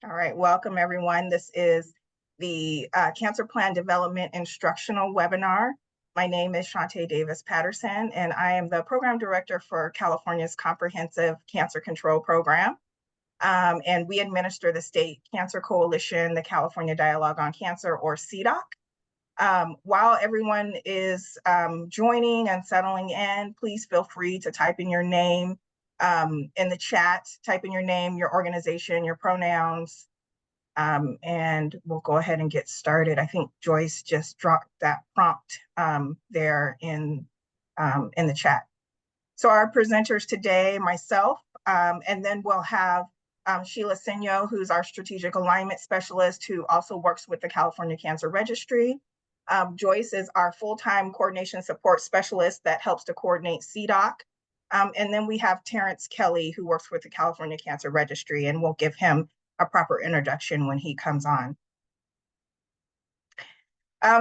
All right, welcome everyone. This is the Cancer Plan Development Instructional webinar. My name is Shantae Davis Patterson, and I am the Program Director for California's Comprehensive Cancer Control Program. And we administer the State Cancer Coalition, the California Dialogue on Cancer, or CDOC. While everyone is joining and settling in, please feel free to type in your name in the chat, type in your name, your organization, your pronouns, and we'll go ahead and get started. I think Joyce just dropped that prompt there in the chat. So our presenters today, myself, and then we'll have Sheila Senyo, who's our strategic alignment specialist, who also works with the California Cancer Registry. Joyce is our full-time coordination support specialist that helps to coordinate CDOC. And then we have Terrence Kelly, who works with the California Cancer Registry, and we'll give him a proper introduction when he comes on.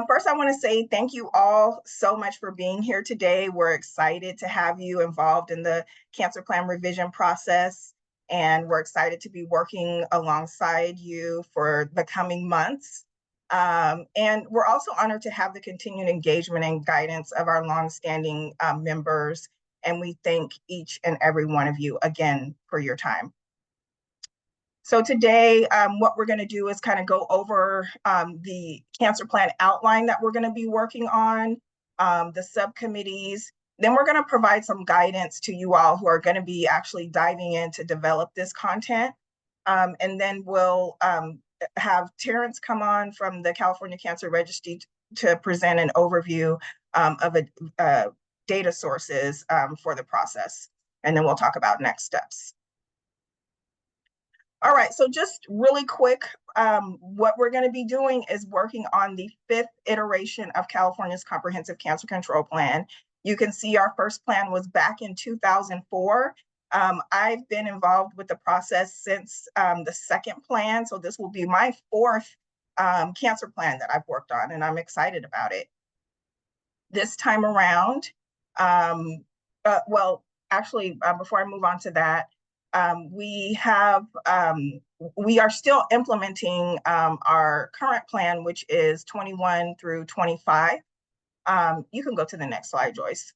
First, I want to say thank you all so much for being here today. We're excited to have you involved in the cancer plan revision process, and we're excited to be working alongside you for the coming months. And we're also honored to have the continued engagement and guidance of our longstanding members, and we thank each and every one of you again for your time. So today, what we're going to do is kind of go over the cancer plan outline that we're going to be working on, the subcommittees. Then we're going to provide some guidance to you all who are going to be actually diving in to develop this content. And then we'll have Terrence come on from the California Cancer Registry to present an overview of data sources for the process. And then we'll talk about next steps. All right, so just really quick, what we're going to be doing is working on the 5th iteration of California's Comprehensive Cancer Control Plan. You can see our first plan was back in 2004. I've been involved with the process since the second plan, so this will be my 4th cancer plan that I've worked on, and I'm excited about it. This time around, well, actually, before I move on to that, we are still implementing our current plan, which is 21 through 25. You can go to the next slide, Joyce.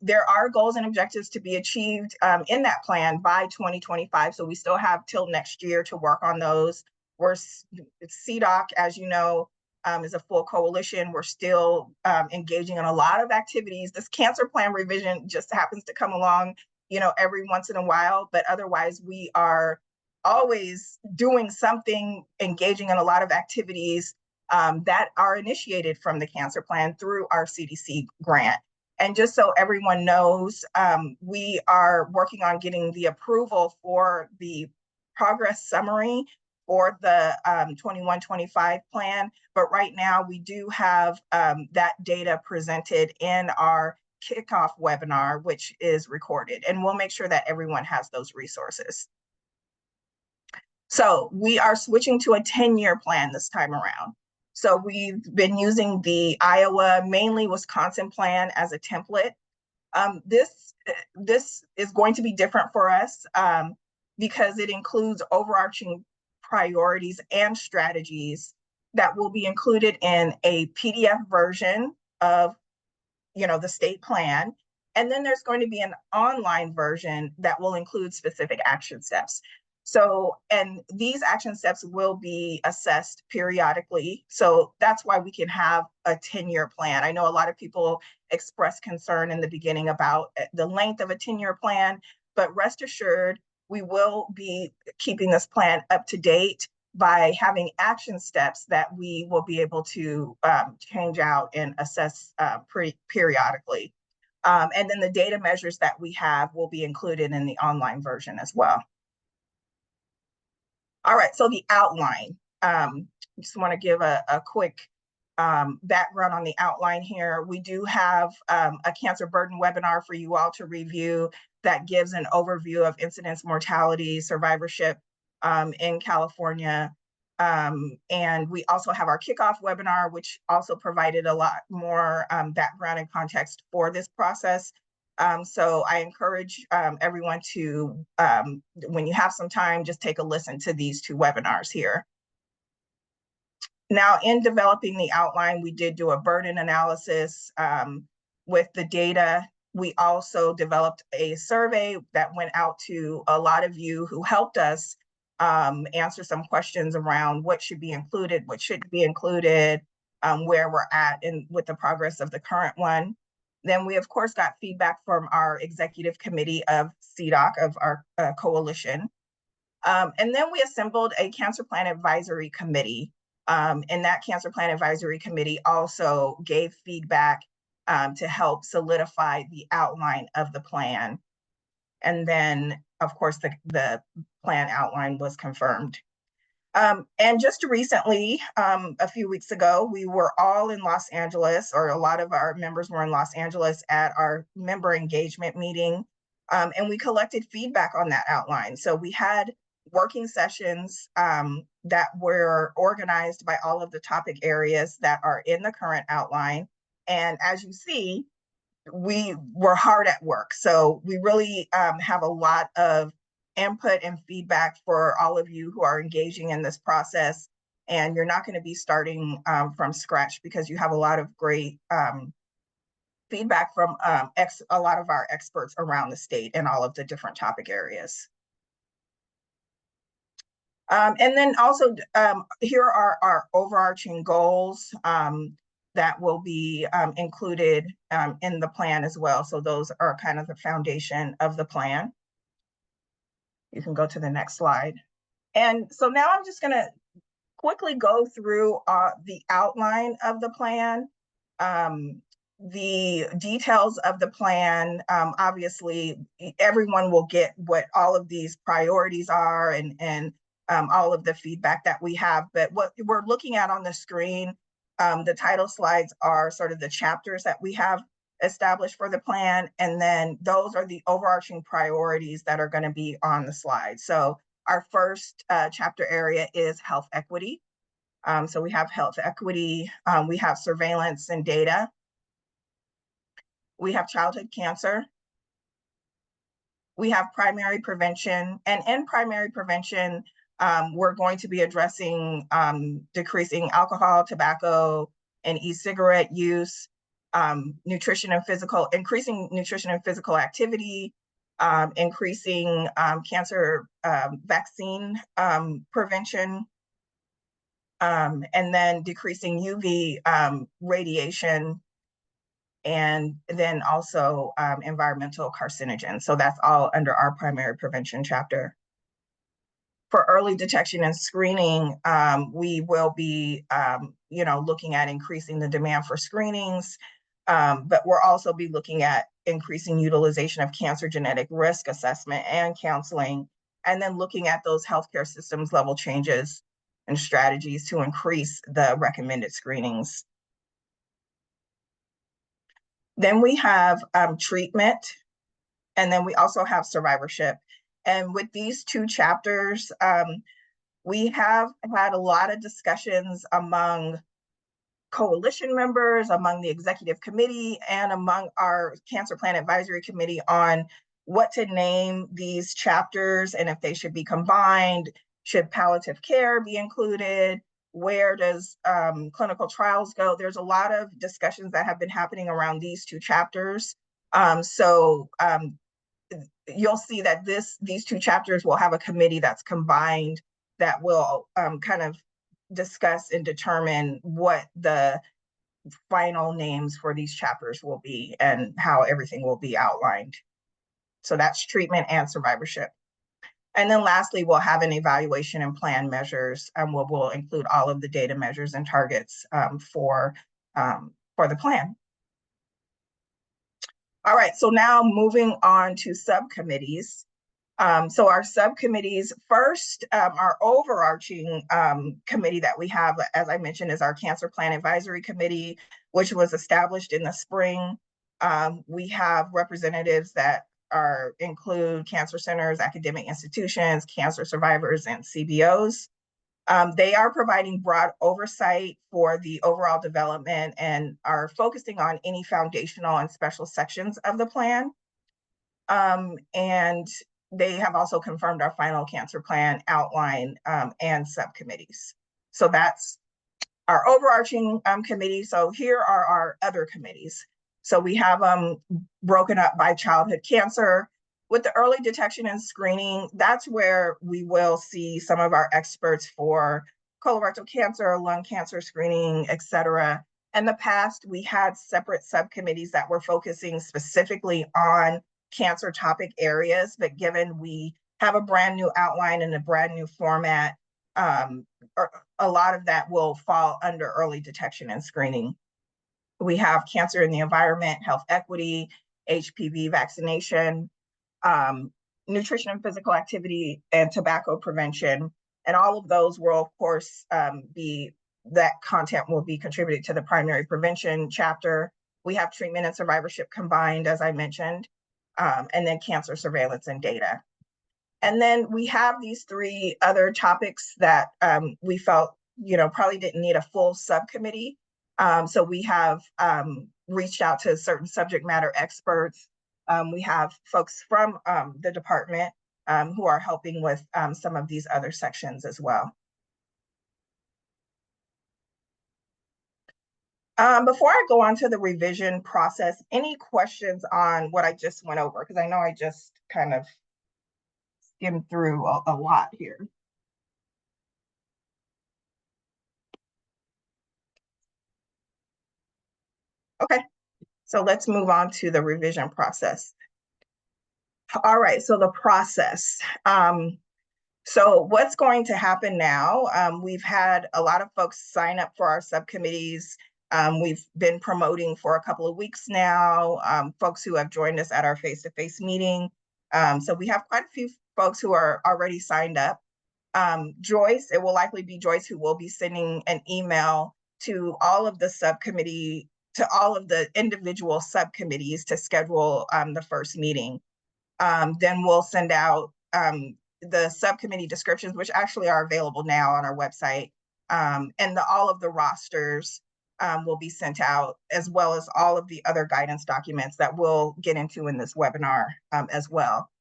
There are goals and objectives to be achieved in that plan by 2025, so we still have till next year to work on those. CDOC, as you know, is a full coalition. We're still engaging in a lot of activities. This cancer plan revision just happens to come along, you know, every once in a while, but otherwise we are always doing something, engaging in a lot of activities that are initiated from the cancer plan through our CDC grant. And just so everyone knows, we are working on getting the approval for the progress summary for the 21-25 plan, but right now we do have that data presented in our kickoff webinar, which is recorded, and we'll make sure that everyone has those resources. So we are switching to a 10-year plan this time around. So we've been using the Iowa, mainly Wisconsin plan as a template. This is going to be different for us because it includes overarching priorities and strategies that will be included in a PDF version of the state plan. And then there's going to be an online version that will include specific action steps. So, and these action steps will be assessed periodically. So that's why we can have a 10-year plan. I know a lot of people express concern in the beginning about the length of a 10-year plan, but rest assured, we will be keeping this plan up to date by having action steps that we will be able to change out and assess periodically. And then the data measures that we have will be included in the online version as well. All right, so the outline. Just want to give a quick background on the outline here. We do have a cancer burden webinar for you all to review that gives an overview of incidence, mortality, survivorship in California. And we also have our kickoff webinar, which also provided a lot more background and context for this process. So I encourage everyone to, when you have some time, just take a listen to these 2 webinars here. Now, in developing the outline, we did do a burden analysis with the data. We also developed a survey that went out to a lot of you who helped us answer some questions around what should be included, what shouldn't be included, where we're at with the progress of the current one. Then we, of course, got feedback from our executive committee of CDOC, of our coalition. And then we assembled a cancer plan advisory committee. And that cancer plan advisory committee also gave feedback to help solidify the outline of the plan. And then, of course, the plan outline was confirmed. And just recently, a few weeks ago, we were all in Los Angeles, or a lot of our members were in Los Angeles at our member engagement meeting. And we collected feedback on that outline. So we had working sessions that were organized by all of the topic areas that are in the current outline. And as you see, we were hard at work. So we really have a lot of input and feedback for all of you who are engaging in this process. And you're not going to be starting from scratch, because you have a lot of great feedback from a lot of our experts around the state and all of the different topic areas. And then also, here are our overarching goals that will be included in the plan as well. So those are kind of the foundation of the plan. You can go to the next slide. And so now I'm just going to quickly go through the outline of the plan. The details of the plan, obviously, everyone will get what all of these priorities are and all of the feedback that we have. But what we're looking at on the screen, the title slides are sort of the chapters that we have established for the plan. And then those are the overarching priorities that are going to be on the slide. So our first chapter area is health equity. So we have health equity, we have surveillance and data. We have childhood cancer. We have primary prevention. And in primary prevention, we're going to be addressing decreasing alcohol, tobacco, and e-cigarette use, increasing nutrition and physical activity, increasing cancer vaccine prevention, and then decreasing UV radiation, and then also environmental carcinogens. So that's all under our primary prevention chapter. For early detection and screening, we will be looking at increasing the demand for screenings, but we'll also be looking at increasing utilization of cancer genetic risk assessment and counseling, and then looking at those healthcare systems level changes and strategies to increase the recommended screenings. Then we have treatment, and then we also have survivorship. And with these 2 chapters, we have had a lot of discussions among coalition members, among the executive committee, and among our cancer plan advisory committee on what to name these chapters and if they should be combined. Should palliative care be included? Where does clinical trials go? There's a lot of discussions that have been happening around these 2 chapters. You'll see that these 2 chapters will have a committee that's combined that will kind of discuss and determine what the final names for these chapters will be and how everything will be outlined. So that's treatment and survivorship. And then lastly, we'll have an evaluation and plan measures, and we'll include all of the data measures and targets for the plan. All right, so now moving on to subcommittees. So our subcommittees, first, our overarching committee that we have, as I mentioned, is our Cancer Plan Advisory Committee, which was established in the spring. We have representatives that include cancer centers, academic institutions, cancer survivors, and CBOs. They are providing broad oversight for the overall development and are focusing on any foundational and special sections of the plan. And they have also confirmed our final cancer plan outline and subcommittees. So that's our overarching committee. So here are our other committees. So we have broken up by childhood cancer. With the early detection and screening, that's where we will see some of our experts for colorectal cancer, lung cancer screening, et cetera. In the past, we had separate subcommittees that were focusing specifically on cancer topic areas, but given we have a brand new outline and a brand new format, a lot of that will fall under early detection and screening. We have cancer in the environment, health equity, HPV vaccination, nutrition and physical activity, and tobacco prevention. And all of those will, of course, that content will be contributed to the primary prevention chapter. We have treatment and survivorship combined, as I mentioned, and then cancer surveillance and data. And then we have these three other topics that we felt, probably didn't need a full subcommittee. So we have reached out to certain subject matter experts. We have folks from the department who are helping with some of these other sections as well. Before I go on to the revision process, any questions on what I just went over? Because I know I just kind of skimmed through a lot here. Okay, so let's move on to the revision process. All right, so the process. So what's going to happen now? We've had a lot of folks sign up for our subcommittees. We've been promoting for a couple of weeks now, folks who have joined us at our face-to-face meeting. So we have quite a few folks who are already signed up. Joyce, it will likely be Joyce who will be sending an email to all of the subcommittee, to all of the individual subcommittees to schedule the first meeting. Then we'll send out the subcommittee descriptions, which actually are available now on our website. And all of the rosters will be sent out, as well as all of the other guidance documents that we'll get into in this webinar as well.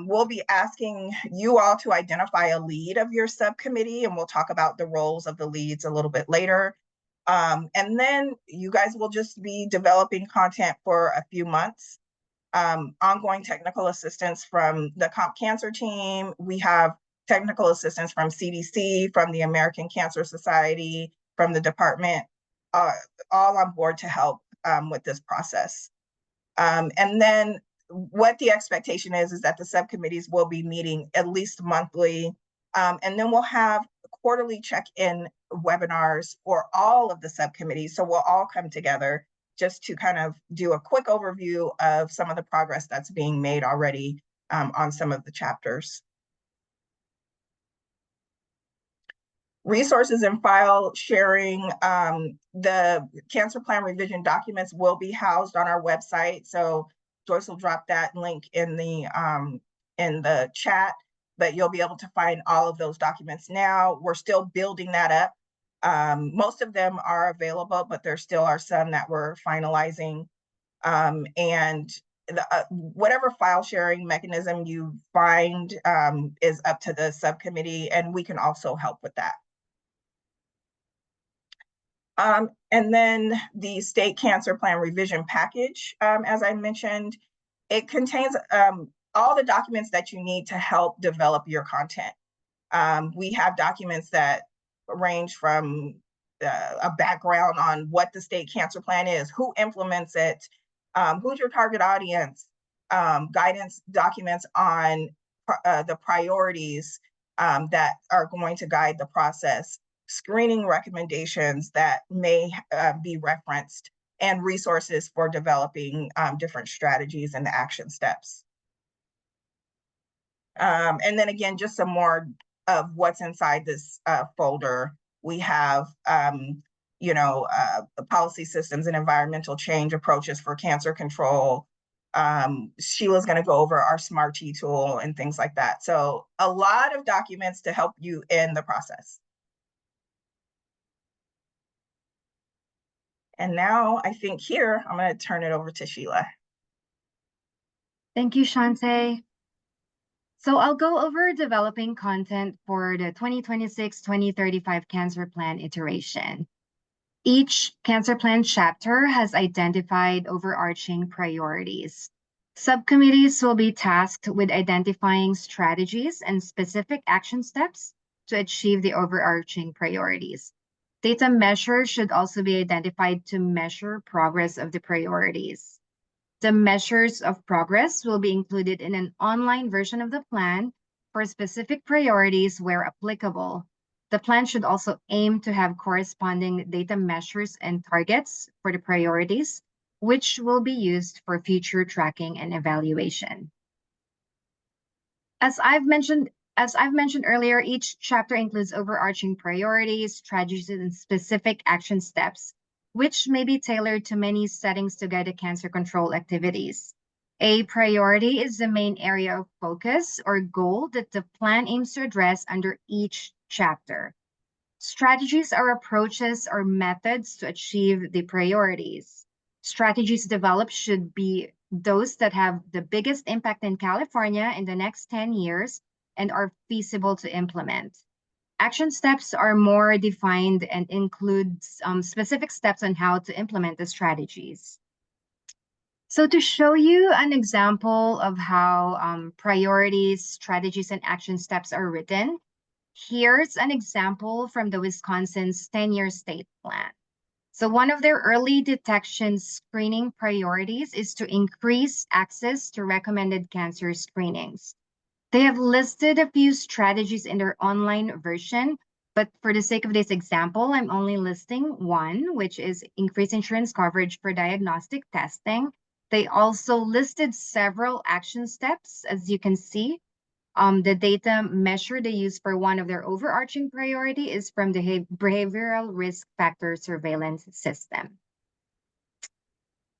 We'll be asking you all to identify a lead of your subcommittee, and we'll talk about the roles of the leads a little bit later. And then you guys will just be developing content for a few months. Ongoing technical assistance from the Comp Cancer team. We have technical assistance from CDC, from the American Cancer Society, from the department, all on board to help with this process. And then what the expectation is that the subcommittees will be meeting at least monthly. And then we'll have quarterly check-in webinars for all of the subcommittees. So we'll all come together just to kind of do a quick overview of some of the progress that's being made already on some of the chapters. Resources and file sharing. The cancer plan revision documents will be housed on our website. So Joyce will drop that link in the chat, but you'll be able to find all of those documents now. We're still building that up. Most of them are available, but there still are some that we're finalizing. And whatever file sharing mechanism you find is up to the subcommittee, and we can also help with that. And then the state cancer plan revision package, as I mentioned, it contains all the documents that you need to help develop your content. We have documents that range from a background on what the state cancer plan is, who implements it, who's your target audience, guidance documents on the priorities that are going to guide the process, screening recommendations that may be referenced, and resources for developing different strategies and action steps. And then again, just some more of what's inside this folder. We have, policy systems and environmental change approaches for cancer control. Sheila's going to go over our SMART-T tool and things like that. So a lot of documents to help you in the process. And now I think here, I'm going to turn it over to Sheila. Thank you, Shante. So I'll go over developing content for the 2026-2035 Cancer Plan iteration. Each Cancer Plan chapter has identified overarching priorities. Subcommittees will be tasked with identifying strategies and specific action steps to achieve the overarching priorities. Data measures should also be identified to measure progress of the priorities. The measures of progress will be included in an online version of the plan for specific priorities where applicable. The plan should also aim to have corresponding data measures and targets for the priorities, which will be used for future tracking and evaluation. As I've mentioned, as I've mentioned earlier, each chapter includes overarching priorities, strategies, and specific action steps, which may be tailored to many settings to guide the cancer control activities. A priority is the main area of focus or goal that the plan aims to address under each chapter. Strategies are approaches or methods to achieve the priorities. Strategies developed should be those that have the biggest impact in California in the next 10 years and are feasible to implement. Action steps are more defined and include specific steps on how to implement the strategies. So to show you an example of how priorities, strategies, and action steps are written, here's an example from the Wisconsin's 10-year state plan. So one of their early detection screening priorities is to increase access to recommended cancer screenings. They have listed a few strategies in their online version, but for the sake of this example, I'm only listing one, which is increase insurance coverage for diagnostic testing. They also listed several action steps, as you can see. The data measure they use for one of their overarching priority is from the behavioral risk factor surveillance system.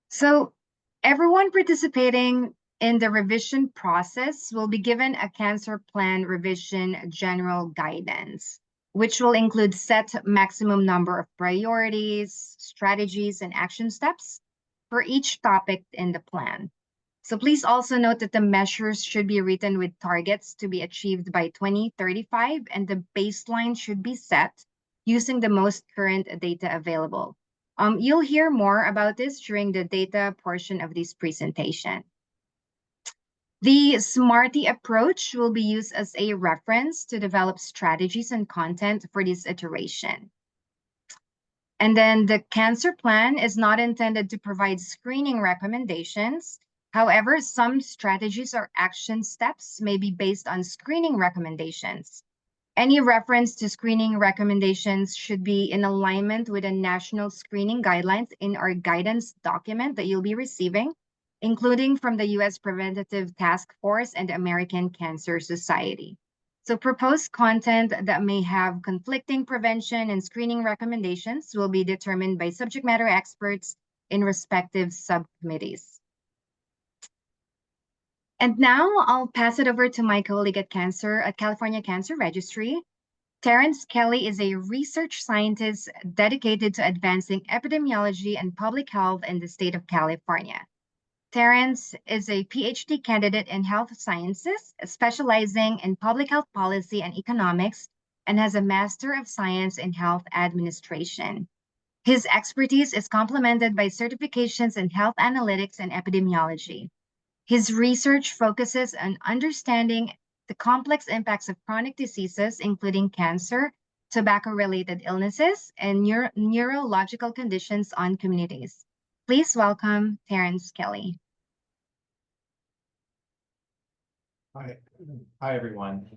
So everyone participating in the revision process will be given a cancer plan revision general guidance, which will include set maximum number of priorities, strategies, and action steps for each topic in the plan. So please also note that the measures should be written with targets to be achieved by 2035, and the baseline should be set using the most current data available. You'll hear more about this during the data portion of this presentation. The Smarty approach will be used as a reference to develop strategies and content for this iteration. And then the cancer plan is not intended to provide screening recommendations. However, some strategies or action steps may be based on screening recommendations. Any reference to screening recommendations should be in alignment with the national screening guidelines in our guidance document that you'll be receiving, including from the U.S. Preventative Task Force and the American Cancer Society. So proposed content that may have conflicting prevention and screening recommendations will be determined by subject matter experts in respective subcommittees. And now I'll pass it over to my colleague at California Cancer Registry. Terrence Kelly is a research scientist dedicated to advancing epidemiology and public health in the state of California. Terrence is a PhD candidate in health sciences, specializing in public health policy and economics, and has a Master of Science in Health Administration. His expertise is complemented by certifications in health analytics and epidemiology. His research focuses on understanding the complex impacts of chronic diseases, including cancer, tobacco-related illnesses, and neurological conditions on communities. Please welcome Terrence Kelly. Hi everyone.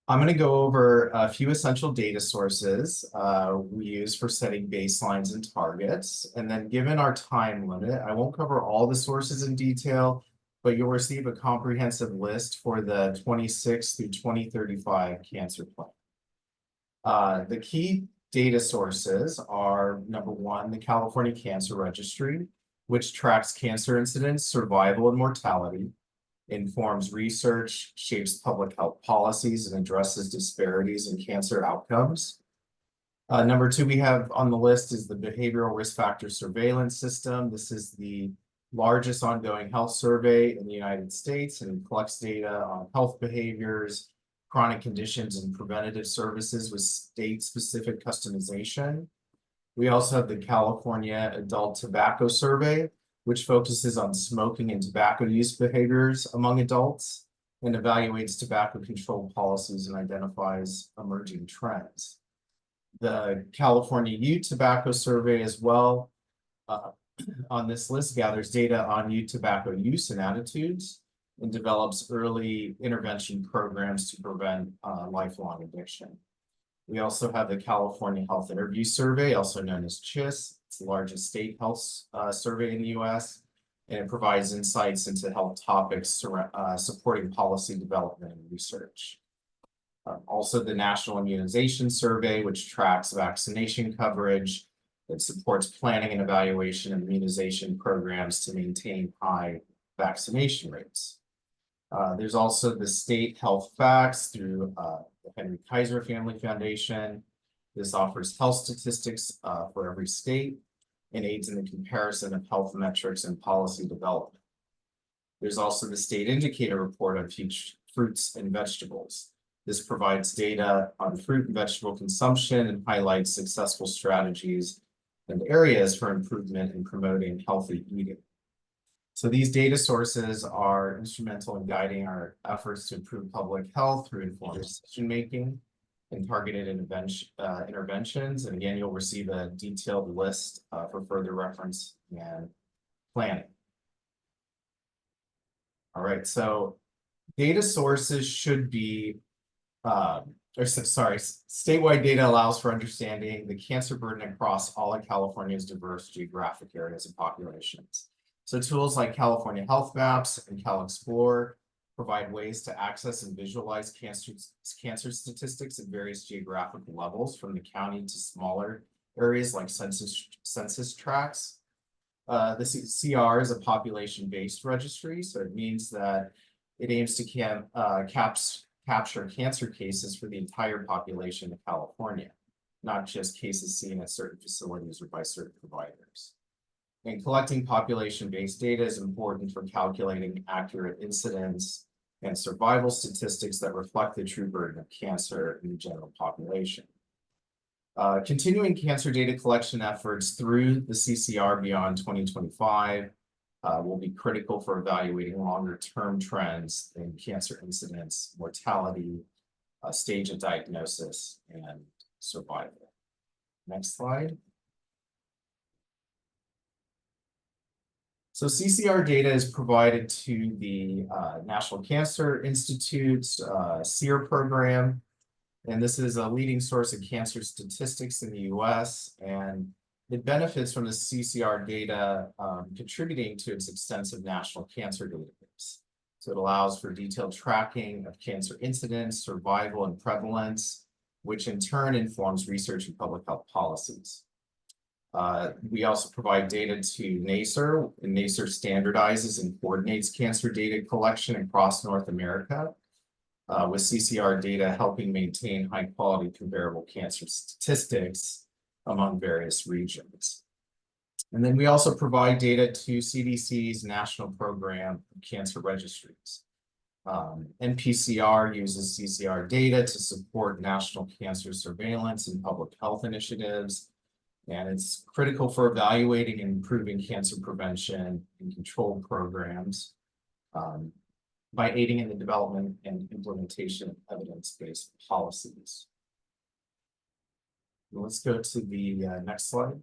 I'm going to go over a few essential data sources we use for setting baselines and targets. And then given our time limit, I won't cover all the sources in detail, but you'll receive a comprehensive list for the 26 through 2035 cancer plan. The key data sources are, number one, the California Cancer Registry, which tracks cancer incidence, survival, and mortality, informs research, shapes public health policies, and addresses disparities in cancer outcomes. Number two we have on the list is the Behavioral Risk Factor Surveillance System. This is the largest ongoing health survey in the United States and collects data on health behaviors, chronic conditions, and preventative services with state-specific customization. We also have the California Adult Tobacco Survey, which focuses on smoking and tobacco use behaviors among adults and evaluates tobacco control policies and identifies emerging trends. The California Youth Tobacco Survey as well on this list gathers data on youth tobacco use and attitudes and develops early intervention programs to prevent lifelong addiction. We also have the California Health Interview Survey, also known as CHIS. It's the largest state health survey in the US, and it provides insights into health topics supporting policy development and research. Also, the National Immunization Survey, which tracks vaccination coverage, that supports planning and evaluation of immunization programs to maintain high vaccination rates. There's also the State Health Facts through the Henry Kaiser Family Foundation. This offers health statistics for every state and aids in the comparison of health metrics and policy development. There's also the State Indicator Report on fruits and vegetables. This provides data on fruit and vegetable consumption and highlights successful strategies and areas for improvement in promoting healthy eating. So these data sources are instrumental in guiding our efforts to improve public health through informed decision-making and targeted interventions. And again, you'll receive a detailed list for further reference and planning. All right, so data sources should be, statewide data allows for understanding the cancer burden across all of California's diverse geographic areas and populations. So tools like California Health Maps and CalExplore provide ways to access and visualize cancer statistics at various geographic levels, from the county to smaller areas like census tracts. The CR is a population-based registry, so it means that it aims to capture cancer cases for the entire population of California, not just cases seen at certain facilities or by certain providers. And collecting population-based data is important for calculating accurate incidence and survival statistics that reflect the true burden of cancer in the general population. Continuing cancer data collection efforts through the CCR beyond 2025 will be critical for evaluating longer-term trends in cancer incidence, mortality, stage of diagnosis, and survival. Next slide. So CCR data is provided to the National Cancer Institute's SEER program, and this is a leading source of cancer statistics in the US, and it benefits from the CCR data contributing to its extensive national cancer database. So it allows for detailed tracking of cancer incidence, survival, and prevalence, which in turn informs research and public health policies. We also provide data to NACER, and NACER standardizes and coordinates cancer data collection across North America, with CCR data helping maintain high-quality comparable cancer statistics among various regions. And then we also provide data to CDC's National Program of Cancer Registries. NPCR uses CCR data to support national cancer surveillance and public health initiatives, and it's critical for evaluating and improving cancer prevention and control programs by aiding in the development and implementation of evidence-based policies. Let's go to the next slide.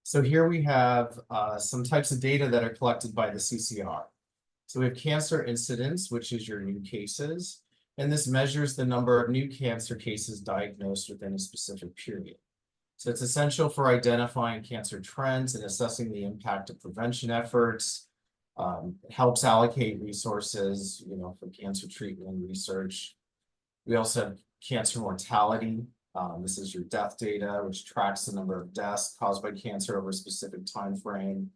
So here we have some types of data that are collected by the CCR. So we have cancer incidence, which is your new cases, and this measures the number of new cancer cases diagnosed within a specific period. So it's essential for identifying cancer trends and assessing the impact of prevention efforts. It helps allocate resources, for cancer treatment and research. We also have cancer mortality. This is your death data, which tracks the number of deaths caused by cancer over a specific time frame.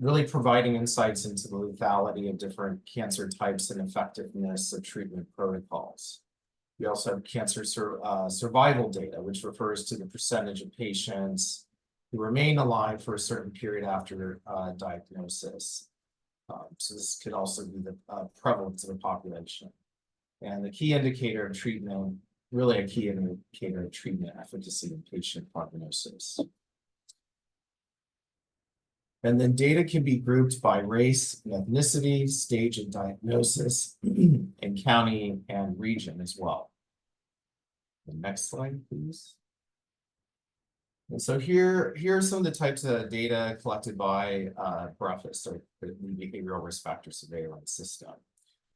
Really providing insights into the lethality of different cancer types and effectiveness of treatment protocols. We also have cancer survival data, which refers to the percentage of patients who remain alive for a certain period after diagnosis. So this could also be the prevalence of the population. And the key indicator of treatment, really a key indicator of treatment efficacy in patient prognosis. And then data can be grouped by race and ethnicity, stage of diagnosis, and county and region as well. The next slide, please. And so here are some of the types of data collected by BREFIS, or the Behavioral Risk Factor Surveillance System.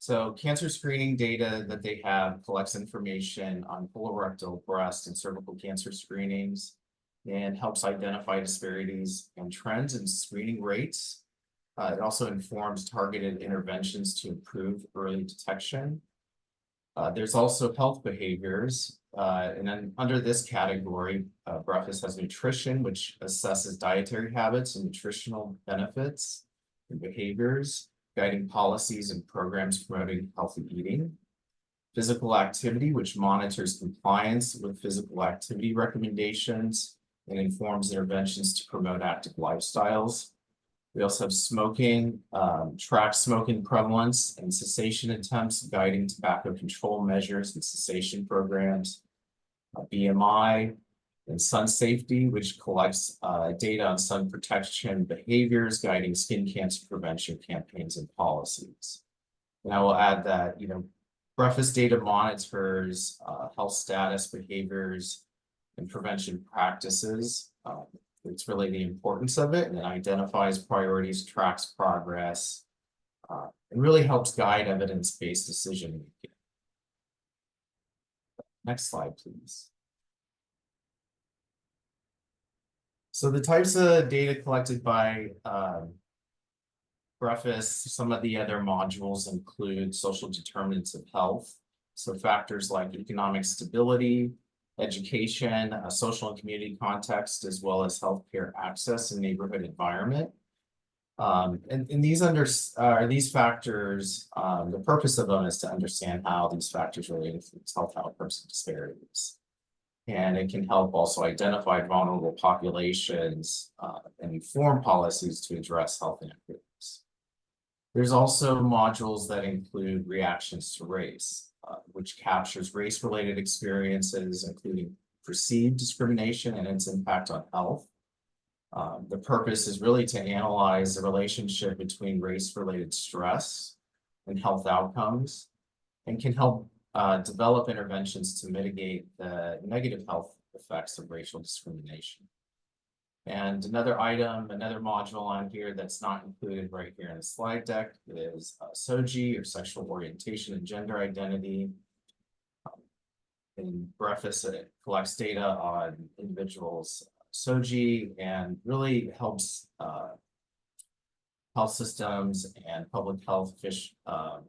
So cancer screening data that they have collects information on colorectal, breast, and cervical cancer screenings, and helps identify disparities and trends in screening rates. It also informs targeted interventions to improve early detection. There's also health behaviors, and then under this category, BREFIS has nutrition, which assesses dietary habits and nutritional benefits and behaviors, guiding policies and programs promoting healthy eating. Physical activity, which monitors compliance with physical activity recommendations and informs interventions to promote active lifestyles. We also have smoking, tracks smoking prevalence and cessation attempts, guiding tobacco control measures and cessation programs. BMI and sun safety, which collects data on sun protection behaviors, guiding skin cancer prevention campaigns and policies. And I will add that, BREFIS data monitors health status, behaviors, and prevention practices. It's really the importance of it, and it identifies priorities, tracks progress, and really helps guide evidence-based decision making. Next slide, please. So the types of data collected by BREFIS, some of the other modules include social determinants of health. So factors like economic stability, education, a social and community context, as well as healthcare access and neighborhood environment. And these factors, the purpose of them is to understand how these factors really influence health outcomes and disparities. And it can help also identify vulnerable populations and inform policies to address health inequities. There's also modules that include reactions to race, which captures race-related experiences, including perceived discrimination and its impact on health. The purpose is really to analyze the relationship between race-related stress and health outcomes, and can help develop interventions to mitigate the negative health effects of racial discrimination. And another module on here that's not included right here in the slide deck is SOGI, or sexual orientation and gender identity. In BREFIS, it collects data on individuals' SOGI and really helps health systems and public health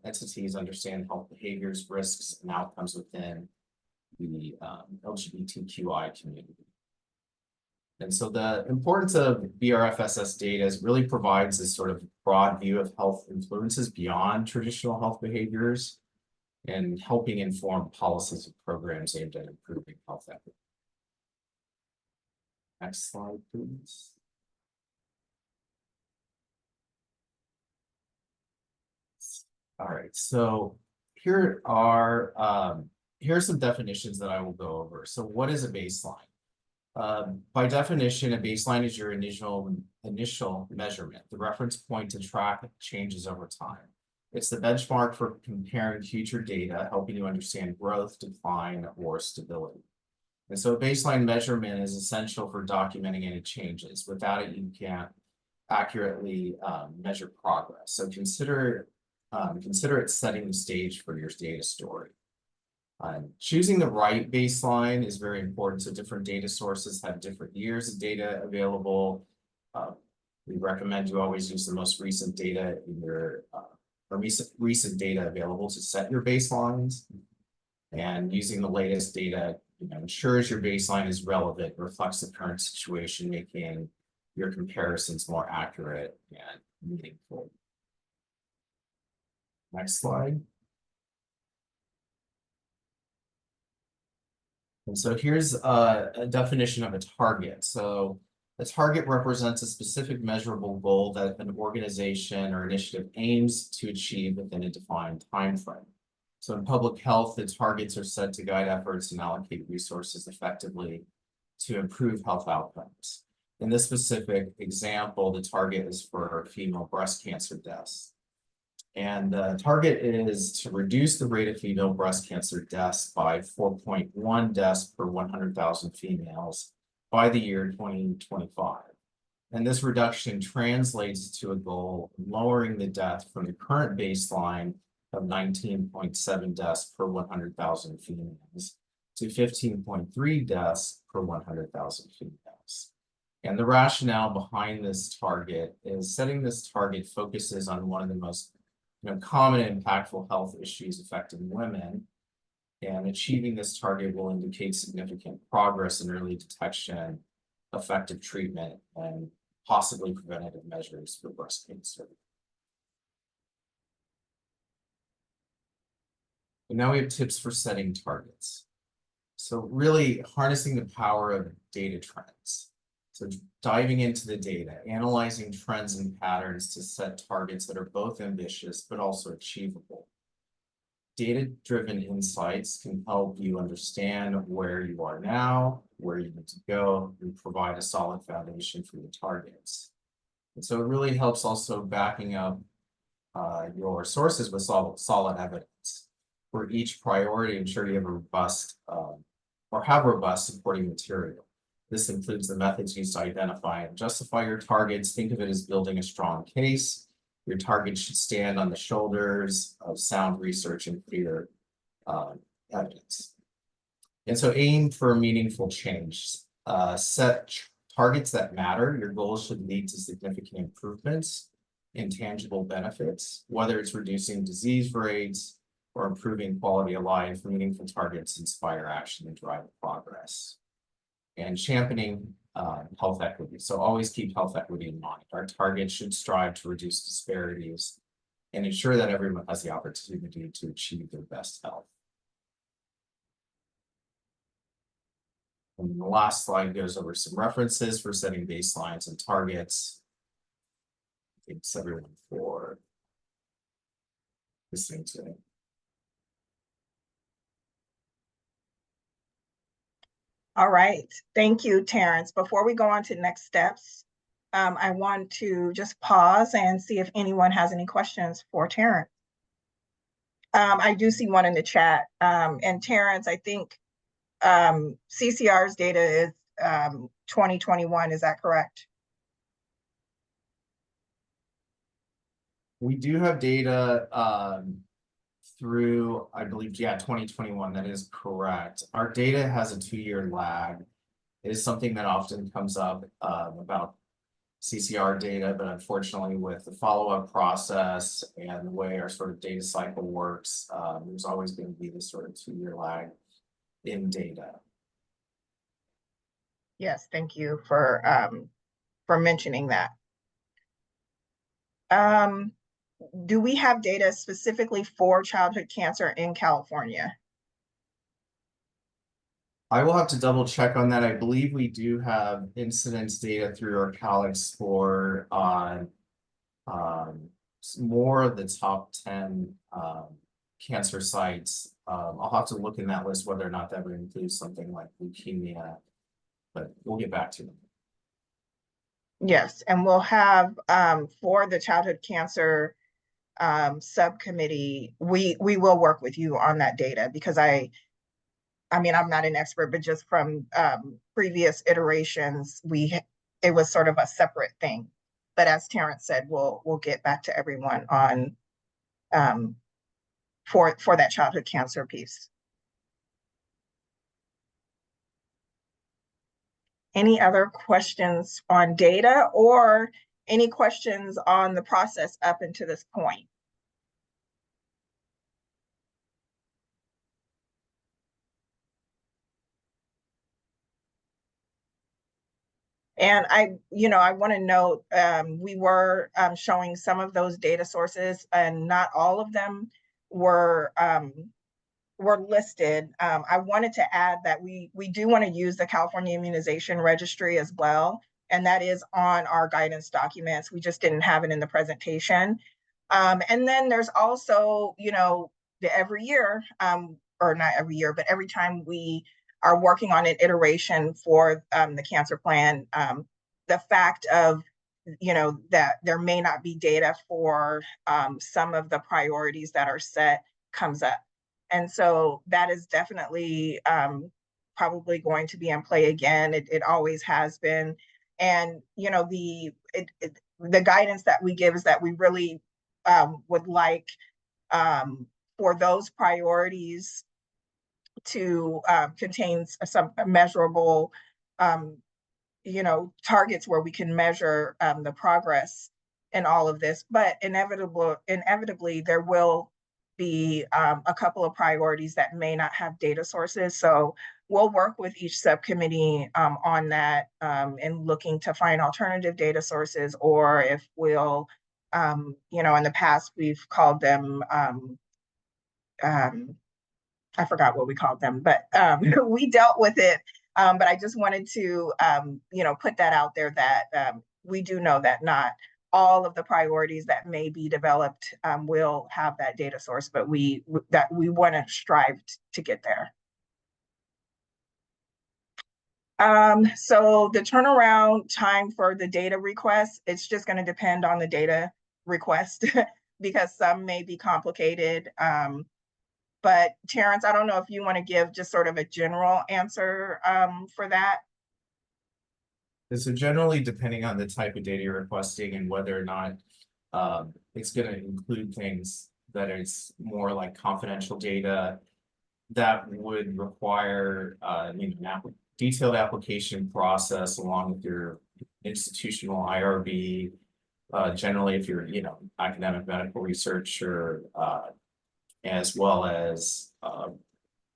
entities understand health behaviors, risks, and outcomes within the LGBTQI community. And so the importance of BRFSS data is really provides this sort of broad view of health influences beyond traditional health behaviors and helping inform policies and programs aimed at improving health equity. Next slide, please. All right, so here are some definitions that I will go over. So what is a baseline? By definition, a baseline is your initial measurement, the reference point to track changes over time. It's the benchmark for comparing future data, helping you understand growth, decline, or stability. And so a baseline measurement is essential for documenting any changes. Without it, you can't accurately measure progress. So consider it setting the stage for your data story. Choosing the right baseline is very important. So different data sources have different years of data available. We recommend you always use the most recent data in your recent data available to set your baselines. And using the latest data ensures your baseline is relevant, reflects the current situation, making your comparisons more accurate and meaningful. Next slide. And so here's a definition of a target. So A target represents a specific measurable goal that an organization or initiative aims to achieve within a defined time frame. So in public health, the targets are set to guide efforts and allocate resources effectively to improve health outcomes. In this specific example, the target is for female breast cancer deaths. And the target is to reduce the rate of female breast cancer deaths by 4.1 deaths per 100,000 females by the year 2025. And this reduction translates to a goal of lowering the death from the current baseline of 19.7 deaths per 100,000 females to 15.3 deaths per 100,000 females. And the rationale behind this target is setting this target focuses on one of the most common and impactful health issues affecting women. And achieving this target will indicate significant progress in early detection, effective treatment, and possibly preventative measures for breast cancer. And now we have tips for setting targets. So really harnessing the power of data trends. So diving into the data, analyzing trends and patterns to set targets that are both ambitious but also achievable. Data-driven insights can help you understand where you are now, where you need to go, and provide a solid foundation for your targets. And so it really helps also backing up your sources with solid evidence. For each priority, ensure you have a robust robust supporting material. This includes the methods used to identify and justify your targets. Think of it as building a strong case. Your target should stand on the shoulders of sound research and clear evidence. And so aim for meaningful change. Set targets that matter. Your goals should lead to significant improvements in tangible benefits, whether it's reducing disease rates or improving quality of life. Meaningful targets inspire action and drive progress. And championing health equity. So always keep health equity in mind. Our targets should strive to reduce disparities and ensure that everyone has the opportunity to achieve their best health. And the last slide goes over some references for setting baselines and targets. Thanks everyone for listening today. All right, thank you, Terrence. Before we go on to next steps, I want to just pause and see if anyone has any questions for Terrence. I do see one in the chat. And Terrence, I think CCR's data is 2021, is that correct? We do have data through, I believe, 2021, that is correct. Our data has a 2-year lag. It is something that often comes up about CCR data, but unfortunately with the follow-up process and the way our sort of data cycle works, there's always going to be this sort of 2-year lag in data. Yes, thank you for mentioning that. Do we have data specifically for childhood cancer in California? I will have to double check on that. I believe we do have incidence data through our CalExplore on more of the top 10 cancer sites. I'll have to look in that list whether or not that would include something like leukemia, but we'll get back to them. Yes, and we'll have for the childhood cancer subcommittee, we will work with you on that data, because I mean, I'm not an expert, but just from previous iterations, it was sort of a separate thing. But as Terrence said, we'll get back to everyone on for that childhood cancer piece. Any other questions on data, or any questions on the process up until this point? And I want to note, we were showing some of those data sources, and not all of them were listed. I wanted to add that we do want to use the California Immunization Registry as well, and that is on our guidance documents. We just didn't have it in the presentation. And then there's also, every year, or not every year, but every time we are working on an iteration for the cancer plan, the fact of, that there may not be data for some of the priorities that are set comes up. And so that is definitely probably going to be in play again. It always has been. And, the guidance that we give is that we really would like for those priorities to contain some measurable, targets where we can measure the progress in all of this. But inevitably, there will be a couple of priorities that may not have data sources. So we'll work with each subcommittee on that and looking to find alternative data sources, or if we'll, in the past, we've called them, I forgot what we called them, but we dealt with it. But I just wanted to, put that out there that we do know that not all of the priorities that may be developed will have that data source, but we want to strive to get there. So the turnaround time for the data request, it's just going to depend on the data request because some may be complicated. But Terrence, I don't know if you want to give just sort of a general answer for that. So generally, depending on the type of data you're requesting and whether or not it's going to include things that it's more like confidential data that would require detailed application process along with your institutional IRB. Generally, if you're academic medical researcher, as well as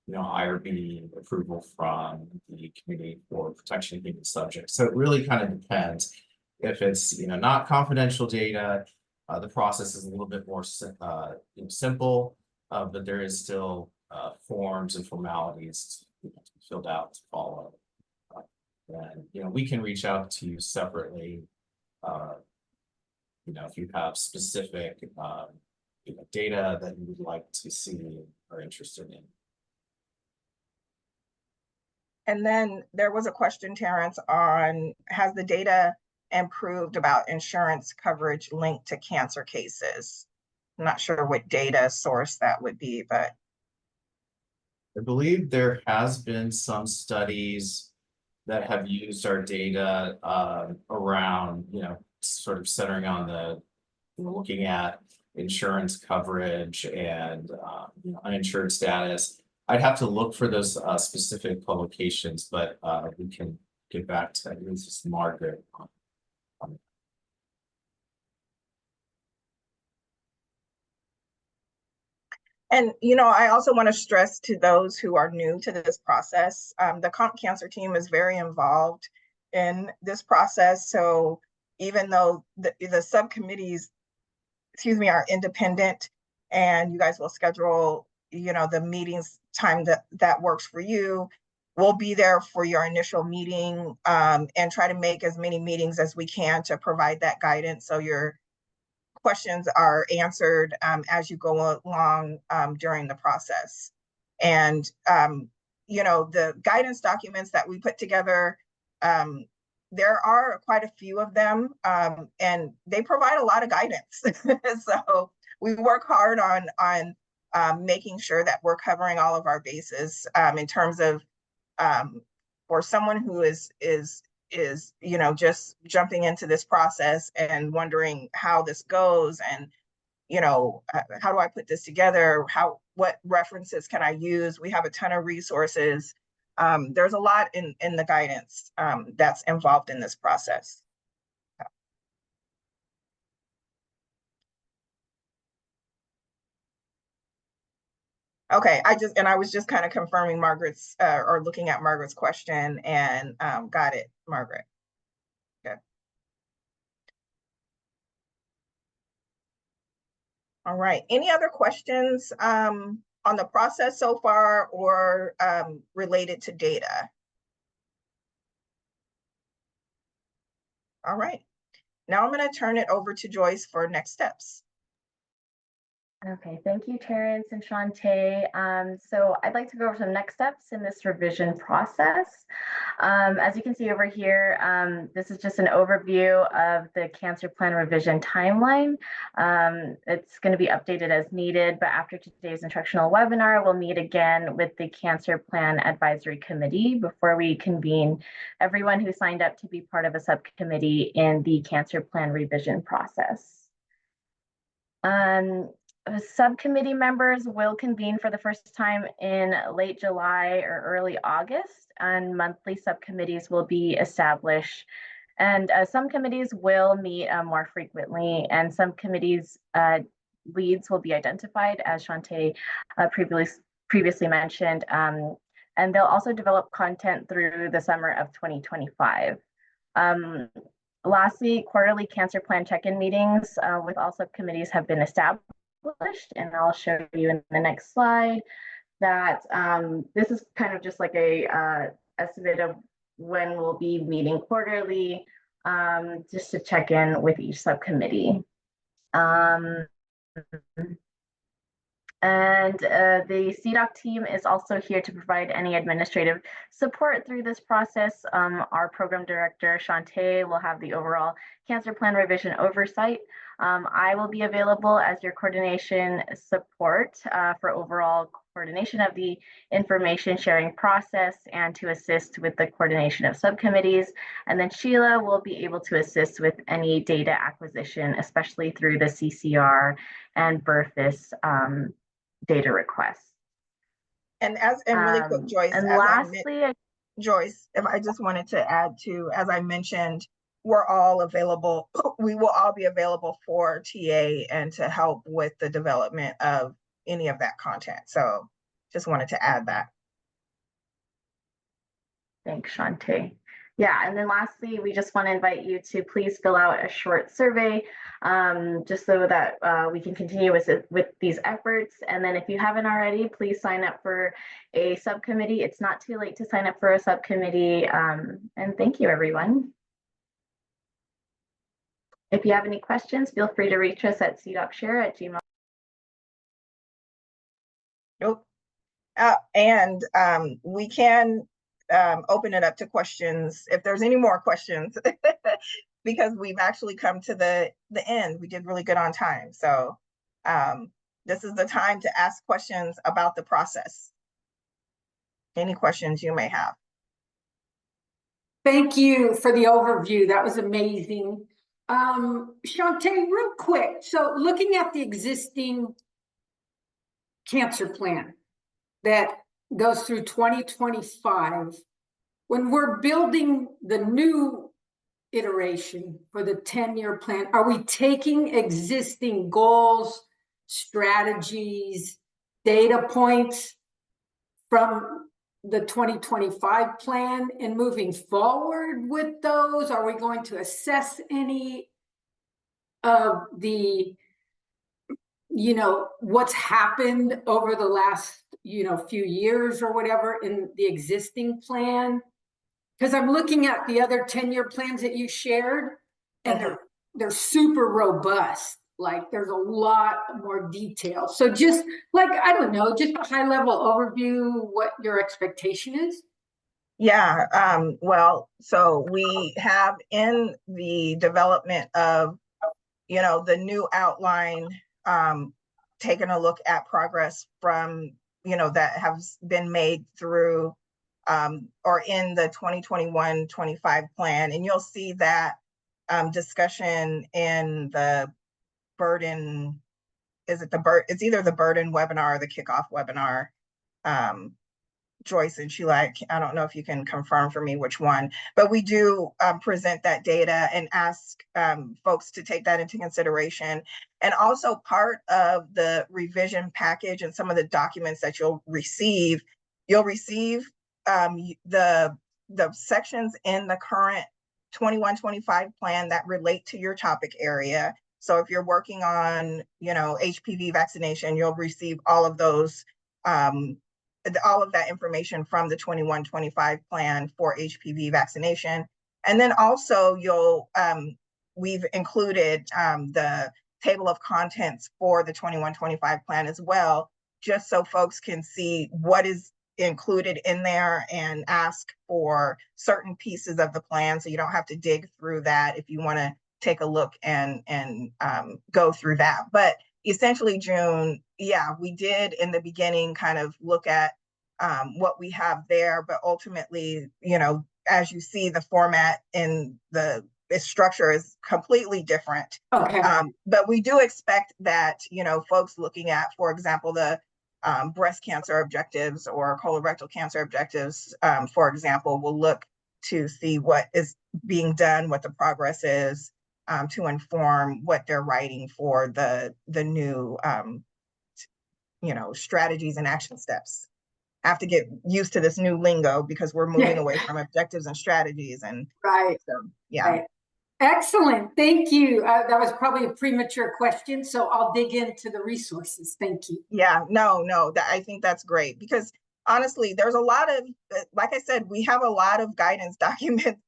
IRB approval from the Committee for Protection of Human Subjects. So it really kind of depends. If it's not confidential data, the process is a little bit more simple, but there is still forms and formalities to be filled out to follow. And we can reach out to you separately. If you have specific data that you would like to see or interested in. And then there was a question, Terrence, on has the data improved about insurance coverage linked to cancer cases? I'm not sure what data source that would be, but. I believe there has been some studies that have used our data around, sort of centering on the looking at insurance coverage and uninsured status. I'd have to look for those specific publications, but we can get back to at least Margaret. And, I also want to stress to those who are new to this process, the Comp Cancer team is very involved in this process. So even though the subcommittees, are independent and you guys will schedule, the meetings time that works for you, we'll be there for your initial meeting and try to make as many meetings as we can to provide that guidance. So your questions are answered as you go along during the process. And, the guidance documents that we put together, there are quite a few of them, and they provide a lot of guidance. So we work hard on making sure that we're covering all of our bases in terms of for someone who is just jumping into this process and wondering how this goes and how do I put this together, what references can I use. We have a ton of resources. There's a lot in the guidance that's involved in this process. Okay, I was just kind of confirming Margaret's or looking at Margaret's question and got it, Margaret. Okay. All right, any other questions on the process so far or related to data? All right. Now I'm going to turn it over to Joyce for next steps. Okay, thank you, Terrence and Shantae. So I'd like to go over some next steps in this revision process. As you can see over here, this is just an overview of the cancer plan revision timeline. It's going to be updated as needed, but after today's instructional webinar, we'll meet again with the Cancer Plan Advisory Committee before we convene everyone who signed up to be part of a subcommittee in the cancer plan revision process. Subcommittee members will convene for the first time in late July or early August, and monthly subcommittees will be established. And some committees will meet more frequently, and some committees leads will be identified, as Shantae previously mentioned, and they'll also develop content through the summer of 2025. Lastly, quarterly cancer plan check-in meetings with all subcommittees have been established, and I'll show you in the next slide that this is kind of just like a estimate of when we'll be meeting quarterly, just to check in with each subcommittee. And the CDOC team is also here to provide any administrative support through this process. Our program director, Shantae, will have the overall cancer plan revision oversight. I will be available as your coordination support for overall coordination of the information sharing process and to assist with the coordination of subcommittees. And then Sheila will be able to assist with any data acquisition, especially through the CCR and BRFIS data requests. And really quick, Joyce, and lastly, Joyce, if I just wanted to add to, as I mentioned, we're all available. We will all be available for TA and to help with the development of any of that content. So just wanted to add that. Thanks, Shantae. Yeah, and then lastly, we just want to invite you to please fill out a short survey, just so that we can continue with these efforts. And then if you haven't already, please sign up for a subcommittee. It's not too late to sign up for a subcommittee. And thank you, everyone. If you have any questions, feel free to reach us at cdocshare@gmail.com. Nope. And we can open it up to questions if there's any more questions, because we've actually come to the end. We did really good on time. So this is the time to ask questions about the process. Any questions you may have. Thank you for the overview. That was amazing. Shantae, real quick. So looking at the existing cancer plan that goes through 2025, when we're building the new iteration for the 10-year plan, are we taking existing goals, strategies, data points from the 2025 plan and moving forward with those? Are we going to assess any of the, what's happened over the last, few years or whatever in the existing plan? Because I'm looking at the other 10-year plans that you shared, and they're super robust. Like there's a lot more detail. So just like, I don't know, just a high level overview, what your expectation is? Yeah, well, so we have in the development of, the new outline, taken a look at progress from, that has been made through or in the 2021-25 plan. And you'll see that discussion in the burden, it's either the burden webinar or the kickoff webinar. Joyce and Sheila, I don't know if you can confirm for me which one, but we do present that data and ask folks to take that into consideration. And also part of the revision package and some of the documents that you'll receive the sections in the current 21-25 plan that relate to your topic area. So if you're working on, HPV vaccination, you'll receive all of those, all of that information from the 21-25 plan for HPV vaccination. And then also we've included the table of contents for the 21-25 plan as well, just so folks can see what is included in there and ask for certain pieces of the plan, so you don't have to dig through that if you want to take a look and go through that. But essentially, June, yeah, we did in the beginning kind of look at what we have there, but ultimately, you know, as you see, the format in the structure is completely different. Okay. But we do expect that, you know, folks looking at, for example, the breast cancer objectives or colorectal cancer objectives, for example, will look to see what is being done, what the progress is, to inform what they're writing for the new, you know, strategies and action steps. I have to get used to this new lingo because we're moving away from objectives and strategies, and Right. so yeah. Right. Excellent. Thank you. That was probably a premature question, so I'll dig into the resources. Thank you. Yeah, no, I think that's great, because honestly, there's a lot of, like I said, we have a lot of guidance documents,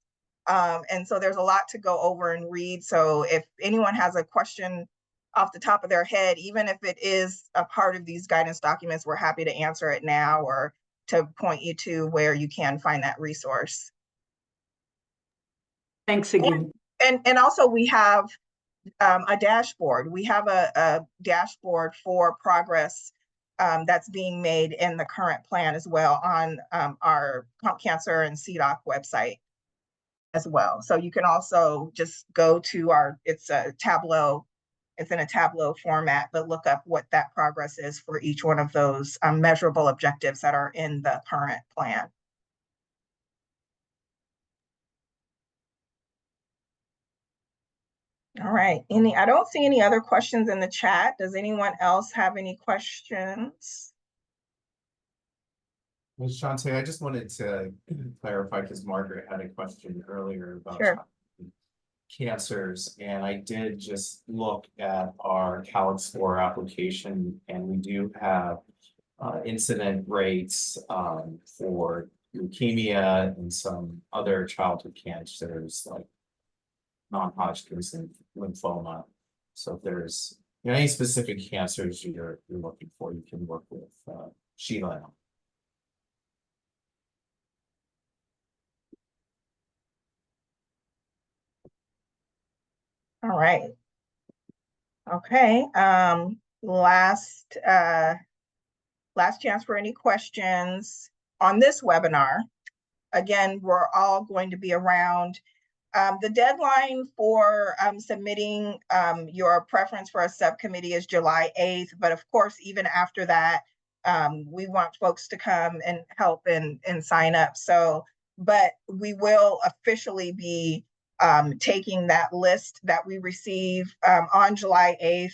and so there's a lot to go over and read. So if anyone has a question off the top of their head, even if it is a part of these guidance documents, we're happy to answer it now or to point you to where you can find that resource. Thanks again. And also we have a dashboard. We have a dashboard for progress that's being made in the current plan as well on our Pump Cancer and CDOC website as well. So you can also just go to it's a Tableau, it's in a Tableau format, but look up what that progress is for each one of those measurable objectives that are in the current plan. All right, I don't see any other questions in the chat. Does anyone else have any questions? Well, Shantae, I just wanted to clarify, because Margaret had a question earlier about Sure. cancers, and I did just look at our Calyx 4 application, and we do have incident rates for leukemia and some other childhood cancers like non-Hodgkin's and lymphoma. So if there's any specific cancers you're looking for, you can work with Sheila. All right. Okay. Last chance for any questions on this webinar. Again, we're all going to be around. The deadline for submitting your preference for a subcommittee is July 8th, but of course, even after that, we want folks to come and help and sign up. So, but we will officially be taking that list that we receive on July 8th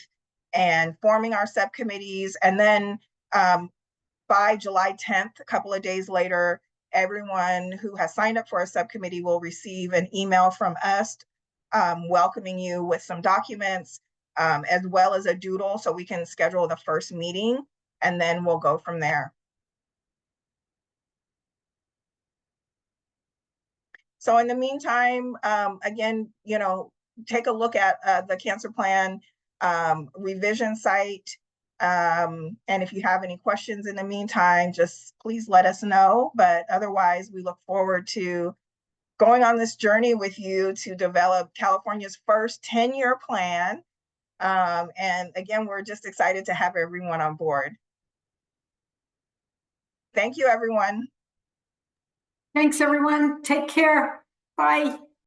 and forming our subcommittees. And then by July 10th, a couple of days later, everyone who has signed up for a subcommittee will receive an email from us welcoming you with some documents as well as a doodle, so we can schedule the first meeting, and then we'll go from there. So in the meantime, again, you know, take a look at the cancer plan revision site. And if you have any questions in the meantime, just please let us know. But otherwise, we look forward to going on this journey with you to develop California's first 10-year plan. And again, we're just excited to have everyone on board. Thank you, everyone. Thanks, everyone. Take care. Bye.